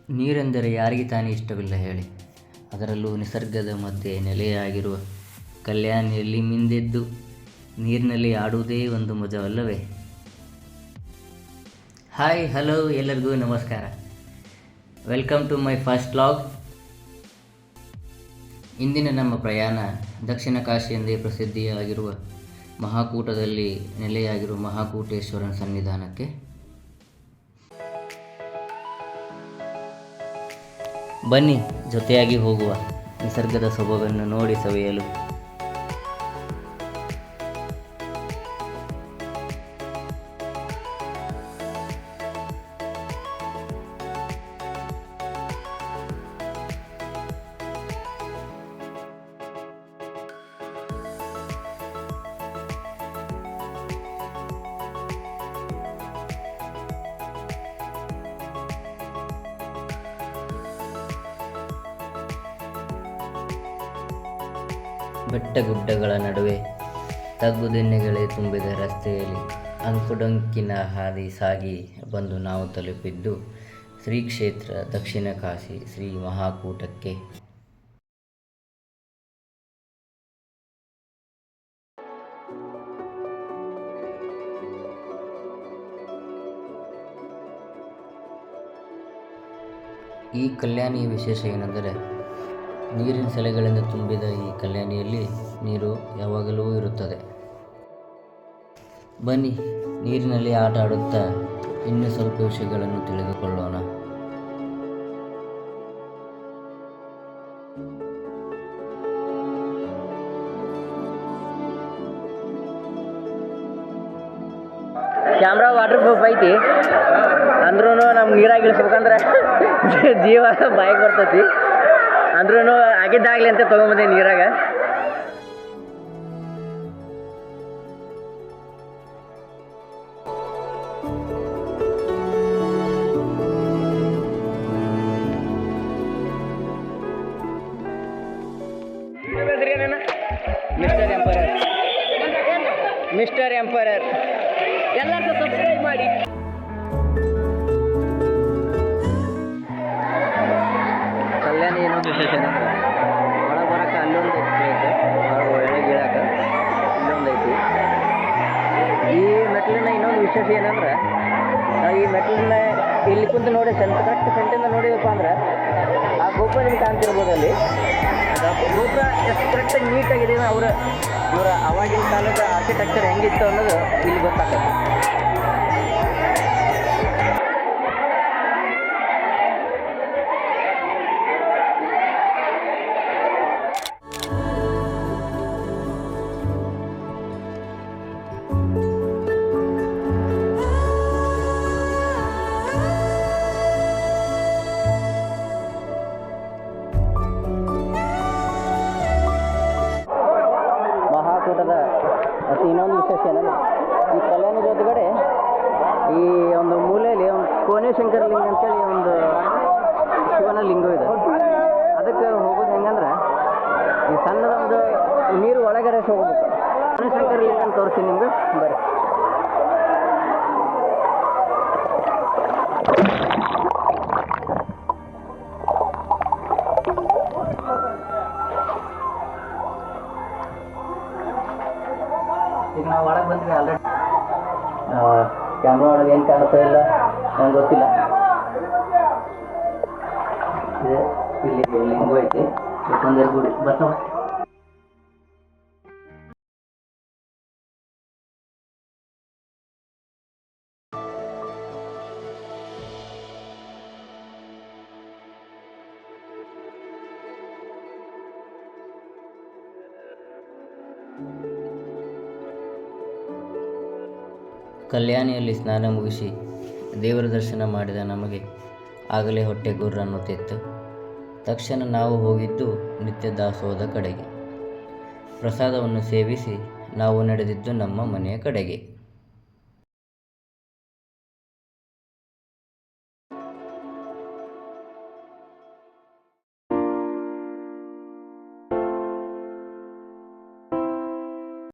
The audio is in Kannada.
ನೀರೆಂದರೆ ಯಾರಿಗೆ ತಾನೇ ಇಷ್ಟವಿಲ್ಲ ಹೇಳಿ. ಅದರಲ್ಲೂ ನಿಸರ್ಗದ ಮಧ್ಯೆ ನೆಲೆಯಾಗಿರುವ ಕಲ್ಯಾಣಿಯಲ್ಲಿ ಮಿಂದೆದ್ದು ನೀರಿನಲ್ಲಿ ಆಡುವುದೇ ಒಂದು ಮಜವಲ್ಲವೇ. ಹಾಯ್ ಹಲೋ ಎಲ್ಲರಿಗೂ ನಮಸ್ಕಾರ. Welcome to my first vlog. ಇಂದಿನ ನಮ್ಮ ಪ್ರಯಾಣ ದಕ್ಷಿಣ ಕಾಶಿ ಎಂದೇ ಪ್ರಸಿದ್ಧಿಯಾಗಿರುವ ಮಹಾಕೂಟದಲ್ಲಿ ನೆಲೆಯಾಗಿರುವ ಮಹಾಕೂಟೇಶ್ವರನ ಸನ್ನಿಧಾನಕ್ಕೆ. ಬನ್ನಿ ಜೊತೆಯಾಗಿ ಹೋಗುವ, ನಿಸರ್ಗದ ಸೊಬಗನ್ನು ನೋಡಿ ಸವಿಯಲು. ಬೆಟ್ಟಗುಡ್ಡಗಳ ನಡುವೆ ತಗ್ಗುದಿಣ್ಣೆಗಳೇ ತುಂಬಿದ ರಸ್ತೆಯಲ್ಲಿ ಅಂಕುಡೊಂಕಿನ ಹಾದಿ ಸಾಗಿ ಬಂದು ನಾವು ತಲುಪಿದ್ದು ಶ್ರೀ ಕ್ಷೇತ್ರ ದಕ್ಷಿಣ ಕಾಶಿ ಶ್ರೀ ಮಹಾಕೂಟಕ್ಕೆ. ಈ ಕಲ್ಯಾಣಿಯ ವಿಶೇಷ ಏನೆಂದರೆ, ನೀರಿನ ಸೆಲೆಗಳಿಂದ ತುಂಬಿದ ಈ ಕಲ್ಯಾಣಿಯಲ್ಲಿ ನೀರು ಯಾವಾಗಲೂ ಇರುತ್ತದೆ. ಬನ್ನಿ ನೀರಿನಲ್ಲಿ ಆಟ ಆಡುತ್ತಾ ಇನ್ನೂ ಸ್ವಲ್ಪ ವಿಷಯಗಳನ್ನು ತಿಳಿದುಕೊಳ್ಳೋಣ. ಕ್ಯಾಮ್ರಾ ವಾಟರ್ ಪ್ರೂಫ್ ಐತಿ ಅಂದ್ರೂ ನಮ್ಮ ನೀರಾಗಿ ಇಳಿಸ್ಬೇಕಂದ್ರೆ ಜೀವ ಬಾಯಿಗೆ ಬರ್ತೈತಿ. ಅಂದ್ರೂ ಆಗಿದ್ದಾಗಲಿ ಅಂತ ತೊಗೊಂಬಂದೆ ನೀರಾಗ. ಮಿಸ್ಟರ್ ಎಂಪರರ್ ಎಲ್ಲರೂ ಸಬ್ಸ್ಕ್ರೈಬ್ ಮಾಡಿ. ಕಲ್ಯಾಣಿ ಏನೊಂದು ವಿಶೇಷ ಏನಂದ್ರೆ, ಒಳಗೆ ಬರೋಕೆ ಅಲ್ಲೊಂದು ಐತೆ, ಒಳಗೆ ಇಳಕ್ಕೆ ಇಲ್ಲೊಂದು ಐತಿ. ಈ ಮೆಟ್ಲಿನ ಇನ್ನೊಂದು ವಿಶೇಷ ಏನಂದ್ರೆ, ಈ ಮೆಟ್ಲನ್ನ ಇಲ್ಲಿ ಕುಂತು ನೋಡಿ ಕರೆಕ್ಟ್ ಸೆಂಟಿಂದ ನೋಡಿದಪ್ಪ ಅಂದ್ರೆ ಆ ಗೋಪುರ ನಿಮ್ಗೆ ಕಾಣ್ತಿರ್ಬೋದು. ಅಲ್ಲಿ ಗೋಪುರ ಎಷ್ಟು ಕರೆಕ್ಟಾಗಿ ನೀಟಾಗಿದೆ, ಇವರ ಆವಾಗಿನ ಕಾಲದ ಆರ್ಕಿಟೆಕ್ಚರ್ ಹೆಂಗಿತ್ತು ಅನ್ನೋದು ಇಲ್ಲಿ ಗೊತ್ತಾಗ್ತದೆ. ಮಹಾಕೂಟದ ಮತ್ತು ಇನ್ನೊಂದು ವಿಶೇಷ ಏನಂದ್ರೆ, ಈ ಕಲ್ಯಾಣ ಜೊತೆಗಡೆ ಈ ಒಂದು ಮೂಲೆಯಲ್ಲಿ ಒಂದು ಕೋನೇಶಂಕರ ಲಿಂಗ ಅಂತೇಳಿ ಒಂದು ಶಿವನ ಲಿಂಗ ಇದೆ. ಅದಕ್ಕೆ ಹೋಗೋದು ಹೆಂಗಂದ್ರೆ, ಈ ಸಣ್ಣದೊಂದು ನೀರು ಒಳಗಡೆ ಹೋಗ್ಬೇಕು. ಕೋನೇಶಂಕರ ಲಿಂಗ ಅಂತ ತೋರಿಸ್ತೀನಿ ನಿಮ್ಗೆ, ಬರ್ರಿ. ಈಗ ನಾವು ಒಳಗೆ ಬಂದ್ವಿ. ಆಲ್ರೆಡಿ ಕ್ಯಾಮ್ರಾ ಒಳಗೆ ಏನು ಕಾಣುತ್ತಾ ಇಲ್ಲ ನಂಗೆ ಗೊತ್ತಿಲ್ಲ. ಇಲ್ಲಿ ಲಿಂಗು ಐತಿ, ಒಂದೆರಡು ಗುಡಿ ಬರ್ತಾವ. ಕಲ್ಯಾಣಿಯಲ್ಲಿ ಸ್ನಾನ ಮುಗಿಸಿ ದೇವರ ದರ್ಶನ ಮಾಡಿದ ನಮಗೆ ಆಗಲೇ ಹೊಟ್ಟೆ ಗುರ್ರ ಅನ್ನುತ್ತಿತ್ತು. ತಕ್ಷಣ ನಾವು ಹೋಗಿದ್ದು ನಿತ್ಯ ದಾಸೋಹದ ಕಡೆಗೆ. ಪ್ರಸಾದವನ್ನು ಸೇವಿಸಿ ನಾವು ನಡೆದಿದ್ದು ನಮ್ಮ ಮನೆಯ ಕಡೆಗೆ.